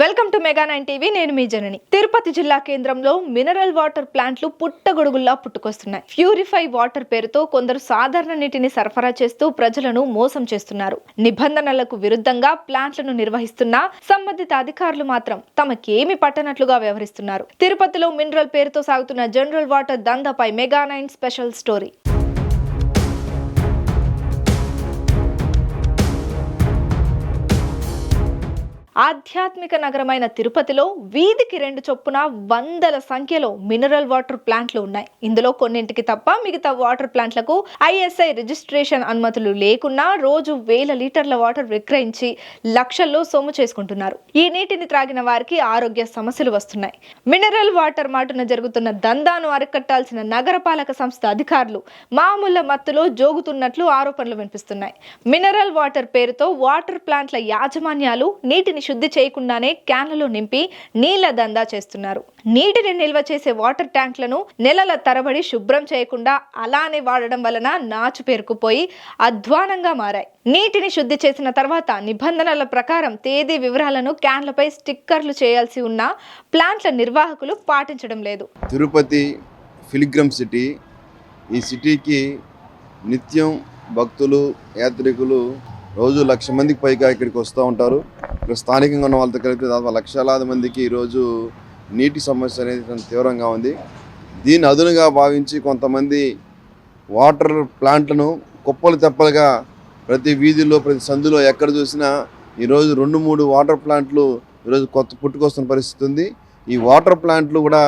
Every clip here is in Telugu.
Welcome to mega 9 TV. నేను మీ జనని. తిరుపతి జిల్లా కేంద్రంలో మినరల్ వాటర్ ప్లాంట్లు పుట్టగొడుగుల్లా పుట్టుకొస్తున్నాయి. ప్యూరిఫై వాటర్ పేరుతో కొందరు సాధారణ నీటిని సరఫరా చేస్తూ ప్రజలను మోసం చేస్తున్నారు. నిబంధనలకు విరుద్ధంగా ప్లాంట్లను నిర్వహిస్తున్నా సంబంధిత అధికారులు మాత్రం తమకేమి పట్టనట్లుగా వ్యవహరిస్తున్నారు. తిరుపతిలో మినరల్ పేరుతో సాగుతున్న జనరల్ వాటర్ దందాపై మెగా 9 స్పెషల్ స్టోరీ. ఆధ్యాత్మిక నగరమైన తిరుపతిలో వీధికి 2 చొప్పున వందల సంఖ్యలో మినరల్ వాటర్ ప్లాంట్లు ఉన్నాయి. ఇందులో కొన్నింటికి తప్ప మిగతా వాటర్ ప్లాంట్లకు ISI రిజిస్ట్రేషన్ అనుమతులు లేకున్నా రోజు వేల లీటర్ల వాటర్ విక్రయించి లక్షల్లో సొమ్ము చేసుకుంటున్నారు. ఈ నీటిని త్రాగిన వారికి ఆరోగ్య సమస్యలు వస్తున్నాయి. మినరల్ వాటర్ మాటున జరుగుతున్న దందాను అరికట్టాల్సిన నగరపాలక సంస్థ అధికారులు మామూలు మత్తులో జోగుతున్నట్లు ఆరోపణలు వినిపిస్తున్నాయి. మినరల్ వాటర్ పేరుతో వాటర్ ప్లాంట్ల యాజమాన్యాలు నీటిని శుద్ధి చేయకుండానే క్యాన్లలో నింపి నీళ్ల దందా చేస్తున్నారు. నీటిని నిల్వ చేసే వాటర్ ట్యాంక్లను నెలల తరబడి శుభ్రం చేయకుండా అలానే వాడడం వలన నాచు పేరుకుపోయి అధ్వానంగా మారాయి. నీటిని శుద్ధి చేసిన తర్వాత నిబంధనల ప్రకారం తేదీ వివరాలను క్యాన్లపై స్టిక్కర్లు చేయాల్సి ఉన్న ప్లాంట్ల నిర్వాహకులు పాటించడం లేదు. Tirupati pilgrim city. ఈ సిటీకి నిత్యం భక్తులు యాత్రికులు రోజు 1,00,000 మందికి పైగా ఇక్కడికి వస్తూ ఉంటారు. ఇక్కడ స్థానికంగా ఉన్న వాళ్ళతో కలిపి దాదాపు లక్షలాది మందికి ఈరోజు నీటి సమస్య అనేది తీవ్రంగా ఉంది. దీన్ని అదునుగా భావించి కొంతమంది వాటర్ ప్లాంట్లను కుప్పలు తెప్పలుగా ప్రతి వీధిలో ప్రతి సందులో ఎక్కడ చూసినా ఈరోజు 2-3 వాటర్ ప్లాంట్లు ఈరోజు పుట్టుకొస్తున్న పరిస్థితి ఉంది. ఈ వాటర్ ప్లాంట్లు కూడా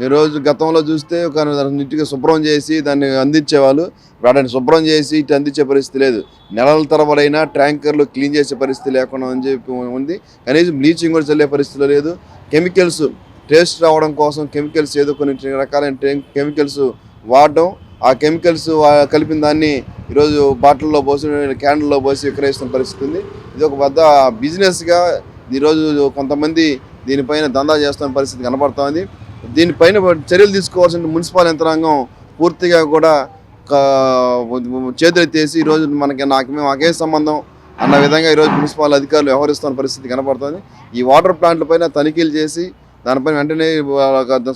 ఈరోజు గతంలో చూస్తే ఒక నీట్గా శుభ్రం చేసి దాన్ని అందించేవాళ్ళు. వాటిని శుభ్రం చేసి ఇటు అందించే పరిస్థితి లేదు. నెలల తరబడైనా ట్యాంకర్లు క్లీన్ చేసే పరిస్థితి లేకుండా అని చెప్పి ఉంది. కనీసం బ్లీచింగ్ కూడా చల్లే పరిస్థితిలో లేదు. కెమికల్స్ టేస్ట్ రావడం కోసం కెమికల్స్ ఏదో కొన్ని రకాలైన కెమికల్స్ వాడడం, ఆ కెమికల్స్ కలిపిన దాన్ని ఈరోజు బాటిల్లో పోసి క్యాన్లలో పోసి విక్రయిస్తున్న పరిస్థితి ఉంది. ఇది ఒక పెద్ద బిజినెస్గా ఈరోజు కొంతమంది దీనిపైన దందా చేస్తున్న పరిస్థితి కనబడుతోంది. దీనిపైన చర్యలు తీసుకోవాల్సిన మున్సిపల్ యంత్రాంగం పూర్తిగా కూడా చేతులెత్తేసి ఈరోజు మాకే సంబంధం అన్న విధంగా ఈరోజు మున్సిపల్ అధికారులు వ్యవహరిస్తున్న పరిస్థితి కనబడుతుంది. ఈ వాటర్ ప్లాంట్ల పైన తనిఖీలు చేసి దానిపైన వెంటనే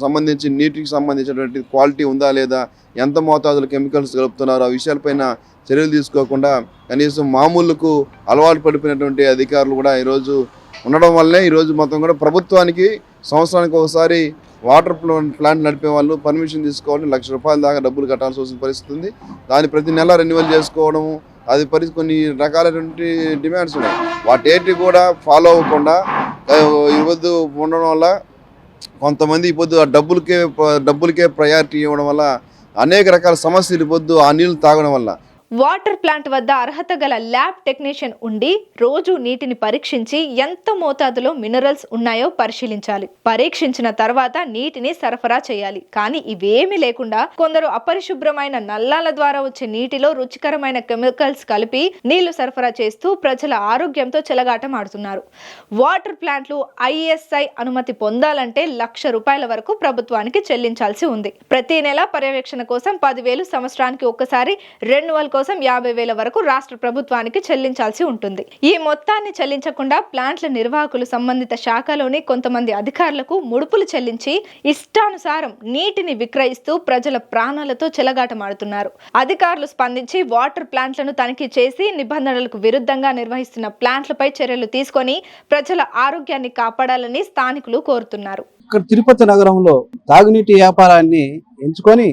సంబంధించి నీటికి సంబంధించినటువంటి క్వాలిటీ ఉందా లేదా, ఎంత మోతాదులు కెమికల్స్ కలుపుతున్నారు, ఆ విషయాలపైన చర్యలు తీసుకోకుండా కనీసం మామూలుకు అలవాటు పడిపోయినటువంటి అధికారులు కూడా ఈరోజు ఉండడం వల్లే ఈరోజు మొత్తం కూడా ప్రభుత్వానికి సంవత్సరానికి ఒకసారి వాటర్ ప్లాంట్ నడిపే వాళ్ళు పర్మిషన్ తీసుకోవాలి, ₹1,00,000 దాకా డబ్బులు కట్టాల్సి వచ్చిన పరిస్థితి ఉంది. దాన్ని ప్రతి నెల రెన్యువల్ చేసుకోవడము, అది కొన్ని రకాలైనటువంటి డిమాండ్స్ ఉన్నాయి. వాటి కూడా ఫాలో అవ్వకుండా ఇవ్వద్దు ఉండడం వల్ల కొంతమంది ఇప్పుడు డబ్బులకే ప్రయారిటీ ఇవ్వడం వల్ల అనేక రకాల సమస్యలు పొద్దు ఆ నీళ్లు తాగడం వల్ల. వాటర్ ప్లాంట్ వద్ద అర్హత గల ల్యాబ్ టెక్నీషియన్ ఉండి రోజు నీటిని పరీక్షించి ఎంత మోతాదులో మినరల్స్ ఉన్నాయో పరిశీలించాలి. పరీక్షించిన తర్వాత నీటిని సరఫరా చేయాలి. కానీ ఇవేమీ లేకుండా కొందరు అపరిశుభ్రమైన నల్లాల ద్వారా వచ్చే నీటిలో రుచికరమైన కెమికల్స్ కలిపి నీళ్లు సరఫరా చేస్తూ ప్రజల ఆరోగ్యంతో చెలగాటం ఆడుతున్నారు. వాటర్ ప్లాంట్లు ISI అనుమతి పొందాలంటే ₹1,00,000 వరకు ప్రభుత్వానికి చెల్లించాల్సి ఉంది. ప్రతి నెల పర్యవేక్షణ కోసం 10,000, సంవత్సరానికి ఒక్కసారి రెన్యువల్ కోసం 50,000 వరకు రాష్ట్ర ప్రభుత్వానికి చెల్లించాల్సి ఉంటుంది. ఈ మొత్తాన్ని చెల్లించకుండా ప్లాంట్ల నిర్వాహకులు సంబంధిత శాఖలోని కొంతమంది అధికారులకు ముడుపులు చెల్లించి ఇష్టానుసారం నీటిని విక్రయిస్తూ ప్రజల ప్రాణాలతో చెలగాటమాడుతున్నారు. అధికారులు స్పందించి వాటర్ ప్లాంట్లను తనిఖీ చేసి నిబంధనలకు విరుద్ధంగా నిర్వహిస్తున్న ప్లాంట్లపై చర్యలు తీసుకొని ప్రజల ఆరోగ్యాన్ని కాపాడాలని స్థానికులు కోరుతున్నారు. తిరుపతి నగరంలో తాగునీటి వ్యాపారాన్ని ఎంచుకొని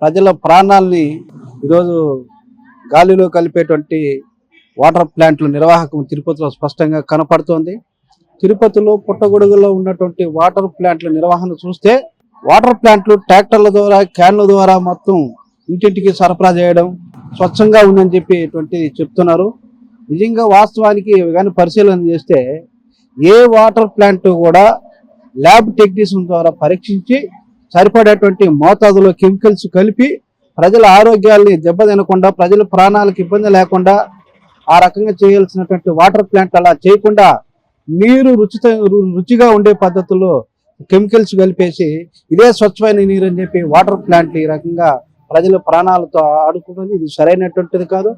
ప్రజల ప్రాణాలని ఈరోజు గాలిలో కలిపేటువంటి వాటర్ ప్లాంట్ల నిర్వాహకం తిరుపతిలో స్పష్టంగా కనపడుతోంది. తిరుపతిలో పుట్టగొడుగులో ఉన్నటువంటి వాటర్ ప్లాంట్ల నిర్వహణ చూస్తే వాటర్ ప్లాంట్లు ట్రాక్టర్ల ద్వారా క్యాన్ల ద్వారా మొత్తం ఇంటింటికి సరఫరా చేయడం స్వచ్ఛంగా ఉందని చెప్తున్నారు. నిజంగా వాస్తవానికి కానీ పరిశీలన చేస్తే ఏ వాటర్ ప్లాంట్ కూడా ల్యాబ్ టెక్నీషియన్ ద్వారా పరీక్షించి సరిపడేటువంటి మోతాదులో కెమికల్స్ కలిపి ప్రజల ఆరోగ్యాల్ని దెబ్బతినకుండా ప్రజల ప్రాణాలకు ఇబ్బంది లేకుండా ఆ రకంగా చేయాల్సినటువంటి వాటర్ ప్లాంట్ అలా చేయకుండా నీరు రుచిగా ఉండే పద్ధతుల్లో కెమికల్స్ కలిపేసి ఇదే స్వచ్ఛమైన నీరు అని చెప్పి వాటర్ ప్లాంట్ ఈ రకంగా ప్రజల ప్రాణాలతో ఆడుకుంటుంది. ఇది సరైనటువంటిది కాదు.